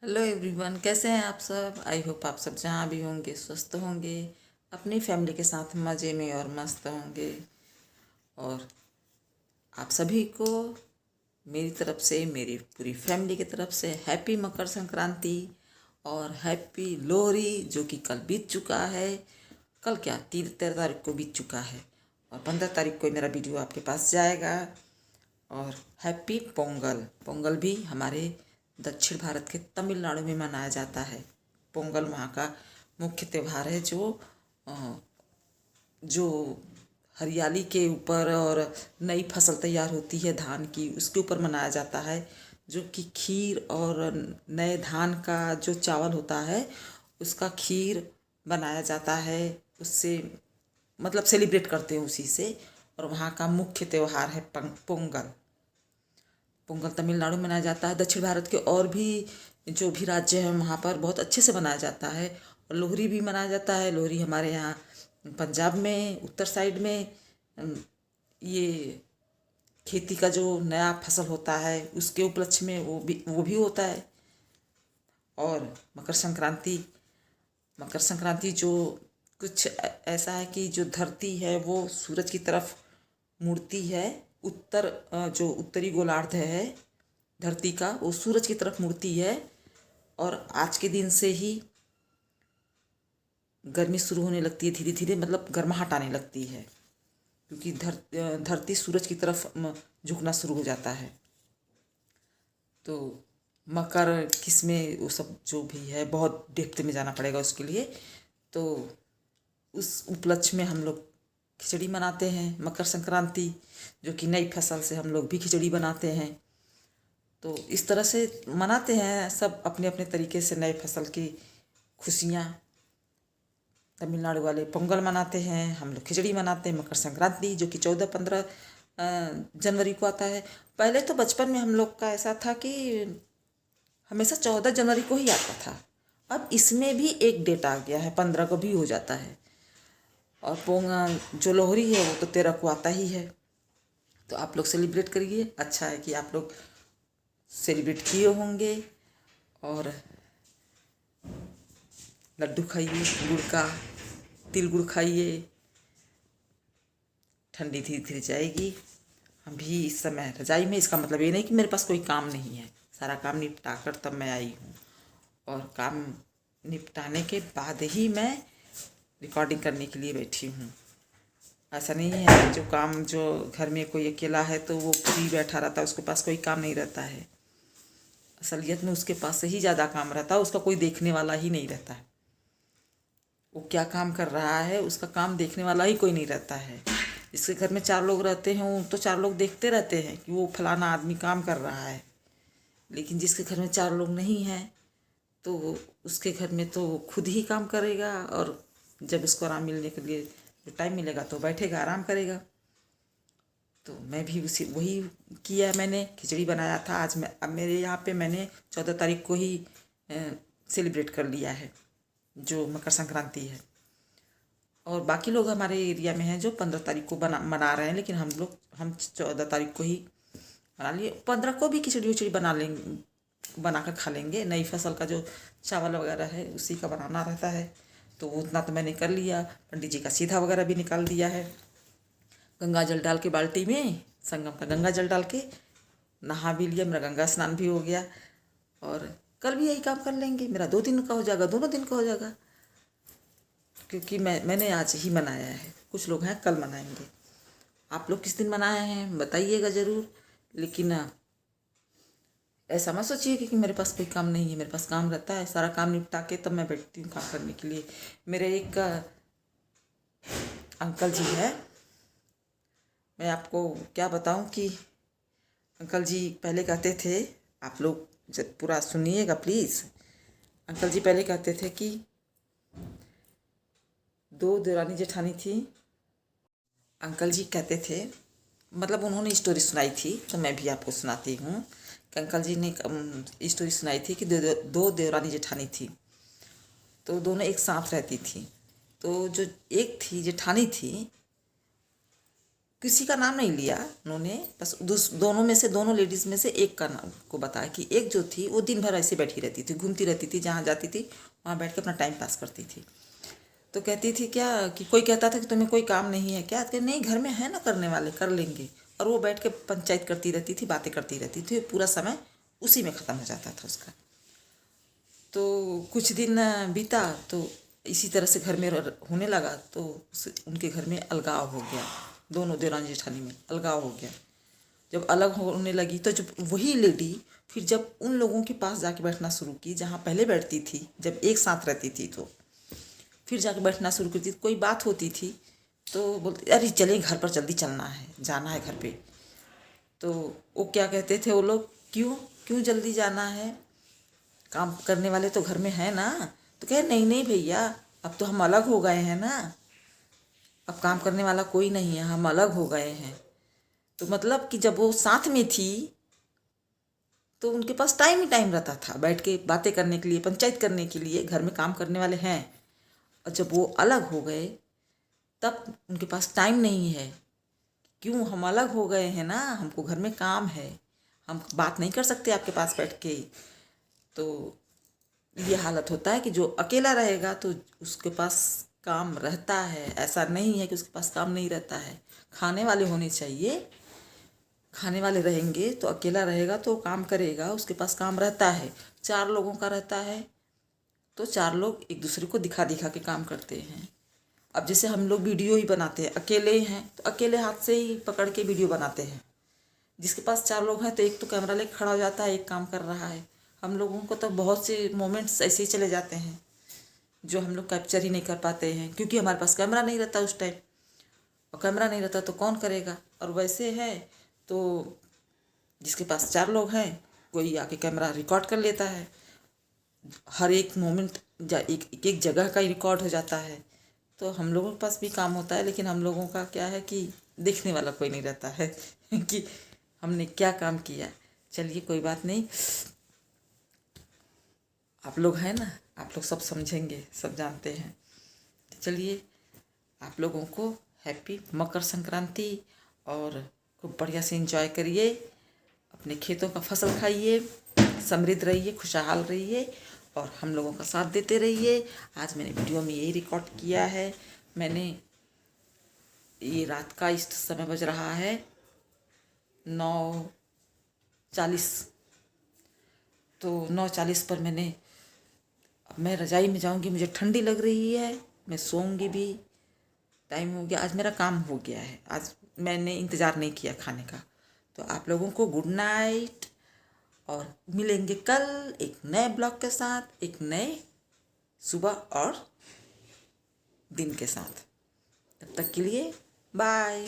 Hello everyone, कैसे हैं आप सब। आई होप आप सब जहाँ भी होंगे स्वस्थ होंगे, अपनी फैमिली के साथ मज़े में और मस्त होंगे। और आप सभी को मेरी तरफ से, मेरी पूरी फैमिली की तरफ से हैप्पी मकर संक्रांति और हैप्पी लोहरी, जो कि कल बीत चुका है। कल क्या, 13 तारीख को बीत चुका है और 15 तारीख को मेरा वीडियो आपके पास जाएगा। और हैप्पी पोंगल। पोंगल भी हमारे दक्षिण भारत के तमिलनाडु में मनाया जाता है। पोंगल वहाँ का मुख्य त्यौहार है, जो हरियाली के ऊपर और नई फसल तैयार होती है धान की, उसके ऊपर मनाया जाता है। जो कि खीर और नए धान का जो चावल होता है उसका खीर बनाया जाता है। उससे मतलब सेलिब्रेट करते हैं उसी से। और वहाँ का मुख्य त्यौहार है पोंगल। पोंगल तमिलनाडु में मनाया जाता है। दक्षिण भारत के और भी जो भी राज्य हैं वहाँ पर बहुत अच्छे से मनाया जाता है। और लोहरी भी मनाया जाता है। लोहरी हमारे यहाँ पंजाब में उत्तर साइड में ये खेती का जो नया फसल होता है उसके उपलक्ष्य में वो भी होता है। और मकर संक्रांति जो कुछ ऐसा है कि जो धरती है वो सूरज की तरफ मुड़ती है। जो उत्तरी गोलार्ध है धरती का, वो सूरज की तरफ मुड़ती है। और आज के दिन से ही गर्मी शुरू होने लगती है, धीरे धीरे मतलब गर्माहट आने लगती है, क्योंकि धरती सूरज की तरफ झुकना शुरू हो जाता है। तो मकर किसमें वो सब जो भी है बहुत डेप्थ में जाना पड़ेगा उसके लिए। तो उस उपलक्ष्य में हम लोग खिचड़ी मनाते हैं मकर संक्रांति, जो कि नई फसल से हम लोग भी खिचड़ी बनाते हैं। तो इस तरह से मनाते हैं सब अपने अपने तरीके से नए फसल की खुशियाँ। तमिलनाडु वाले पोंगल मनाते हैं, हम लोग खिचड़ी मनाते हैं। मकर संक्रांति जो कि 14-15 जनवरी को आता है। पहले तो बचपन में हम लोग का ऐसा था कि हमेशा 14 जनवरी को ही आता था। अब इसमें भी एक डेट आ गया है, 15 को भी हो जाता है। और जो लोहरी है वो तो 13 को आता ही है। तो आप लोग सेलिब्रेट करिए। अच्छा है कि आप लोग सेलिब्रेट किए होंगे। और लड्डू खाइए गुड़ का, तिल गुड़ खाइए। ठंडी धीरे धीरे जाएगी। हम भी इस समय रजाई में, इसका मतलब ये नहीं कि मेरे पास कोई काम नहीं है। सारा काम निपटा कर तब मैं आई हूँ। और काम निपटाने के बाद ही मैं रिकॉर्डिंग करने के लिए बैठी हूँ। ऐसा नहीं है जो घर में कोई अकेला है तो वो फ्री बैठा रहता है, उसके पास कोई काम नहीं रहता है। असलियत में उसके पास से ही ज़्यादा काम रहता है, उसका कोई देखने वाला ही नहीं रहता है। वो क्या काम कर रहा है उसका काम देखने वाला ही कोई नहीं रहता है। जिसके घर में 4 लोग रहते हैं वो तो 4 लोग देखते रहते हैं कि वो फलाना आदमी काम कर रहा है। लेकिन जिसके घर में 4 लोग नहीं हैं तो उसके घर में तो खुद ही काम करेगा। और जब उसको आराम मिलने के लिए जो टाइम मिलेगा तो बैठेगा, आराम करेगा। तो मैं भी वही किया। मैंने खिचड़ी बनाया था आज। अब मेरे यहाँ पे मैंने 14 तारीख को ही सेलिब्रेट कर लिया है जो मकर संक्रांति है। और बाकी लोग हमारे एरिया में हैं जो 15 तारीख को मना रहे हैं, लेकिन हम 14 तारीख को ही बना लिए। 15 को भी खिचड़ी उचड़ी बना लेंगे, बनाकर खा लेंगे। नई फसल का जो चावल वगैरह है उसी का बनाना रहता है। तो उतना तो मैंने कर लिया। पंडित जी का सीधा वगैरह भी निकाल दिया है। गंगा जल डाल के बाल्टी में, संगम का गंगा जल डाल के नहा भी लिया। मेरा गंगा स्नान भी हो गया। और कल भी यही काम कर लेंगे। मेरा 2 दिन का हो जाएगा, दोनों दिन का हो जाएगा। क्योंकि मैंने आज ही मनाया है, कुछ लोग हैं कल मनाएंगे। आप लोग किस दिन मनाए हैं बताइएगा ज़रूर। लेकिन ऐसा मत सोचिए कि मेरे पास कोई काम नहीं है। मेरे पास काम रहता है, सारा काम निपटा के तब मैं बैठती हूँ काम करने के लिए। मेरे एक अंकल जी है, मैं आपको क्या बताऊँ कि अंकल जी पहले कहते थे, आप लोग जब पूरा सुनिएगा प्लीज़। अंकल जी पहले कहते थे कि 2 देवरानी जेठानी थी। अंकल जी कहते थे, मतलब उन्होंने स्टोरी सुनाई थी तो मैं भी आपको सुनाती हूँ कि अंकल जी ने स्टोरी सुनाई थी कि 2 देवरानी जेठानी थी। तो दोनों एक साथ रहती थी। तो जो एक थी जेठानी थी किसी का नाम नहीं लिया उन्होंने, बस दोनों लेडीज़ में से एक का नाम को बताया कि एक जो थी वो दिन भर ऐसे बैठी रहती थी, घूमती रहती थी, जहाँ जाती थी वहाँ बैठ के अपना टाइम पास करती थी। तो कहती थी क्या कि कोई कहता था कि तुम्हें कोई काम नहीं है क्या, कि नहीं घर में है ना करने वाले, कर लेंगे। और वो बैठ के पंचायत करती रहती थी, बातें करती रहती थी, पूरा समय उसी में ख़त्म हो जाता था उसका। तो कुछ दिन बीता तो इसी तरह से घर में होने लगा, तो उनके घर में अलगाव हो गया, दोनों देवरानी जेठानी में अलगाव हो गया। जब अलग होने लगी तो जब वही लेडी फिर जब उन लोगों के पास जाके बैठना शुरू की जहाँ पहले बैठती थी, जब एक साथ रहती थी, तो फिर जाके बैठना शुरू करती, कोई बात होती थी तो बोलती अरे चले घर पर, जल्दी चलना है, जाना है घर पे। तो वो क्या कहते थे वो लोग, क्यों क्यों जल्दी जाना है, काम करने वाले तो घर में है ना। तो कहे नहीं नहीं भैया, अब तो हम अलग हो गए हैं ना, अब काम करने वाला कोई नहीं है, हम अलग हो गए हैं। तो मतलब कि जब वो साथ में थी तो उनके पास टाइम ही टाइम रहता था बैठ के बातें करने के लिए, पंचायत करने के लिए, घर में काम करने वाले हैं। और जब वो अलग हो गए तब उनके पास टाइम नहीं है, क्यों हम अलग हो गए हैं ना, हमको घर में काम है, हम बात नहीं कर सकते आपके पास बैठ के। तो ये हालत होता है कि जो अकेला रहेगा तो उसके पास काम रहता है, ऐसा नहीं है कि उसके पास काम नहीं रहता है। खाने वाले होने चाहिए, खाने वाले रहेंगे तो अकेला रहेगा तो काम करेगा, उसके पास काम रहता है। 4 लोगों का रहता है तो 4 लोग एक दूसरे को दिखा दिखा के काम करते हैं। अब जैसे हम लोग वीडियो ही बनाते हैं, अकेले हैं तो अकेले हाथ से ही पकड़ के वीडियो बनाते हैं। जिसके पास 4 लोग हैं तो एक तो कैमरा लेके खड़ा हो जाता है, एक काम कर रहा है। हम लोगों को तो बहुत से मोमेंट्स ऐसे ही चले जाते हैं जो हम लोग कैप्चर ही नहीं कर पाते हैं, क्योंकि हमारे पास कैमरा नहीं रहता उस टाइम, और कैमरा नहीं रहता तो कौन करेगा। और वैसे है तो जिसके पास 4 लोग हैं कोई आके कैमरा रिकॉर्ड कर लेता है, हर एक मोमेंट एक एक जगह का ही रिकॉर्ड हो जाता है। तो हम लोगों के पास भी काम होता है, लेकिन हम लोगों का क्या है कि देखने वाला कोई नहीं रहता है कि हमने क्या काम किया। चलिए कोई बात नहीं, आप लोग हैं ना, आप लोग सब समझेंगे, सब जानते हैं। तो चलिए आप लोगों को हैप्पी मकर संक्रांति, और खूब बढ़िया से एंजॉय करिए, अपने खेतों का फसल खाइए, समृद्ध रहिए, खुशहाल रहिए, और हम लोगों का साथ देते रहिए। आज मैंने वीडियो में यही रिकॉर्ड किया है। मैंने ये रात का इस समय बज रहा है 9:40, तो 9:40 पर अब मैं रजाई में जाऊंगी, मुझे ठंडी लग रही है, मैं सोऊंगी भी, टाइम हो गया, आज मेरा काम हो गया है, आज मैंने इंतज़ार नहीं किया खाने का। तो आप लोगों को गुड नाइट, और मिलेंगे कल एक नए ब्लॉग के साथ, एक नए सुबह और दिन के साथ। तब तक के लिए बाय।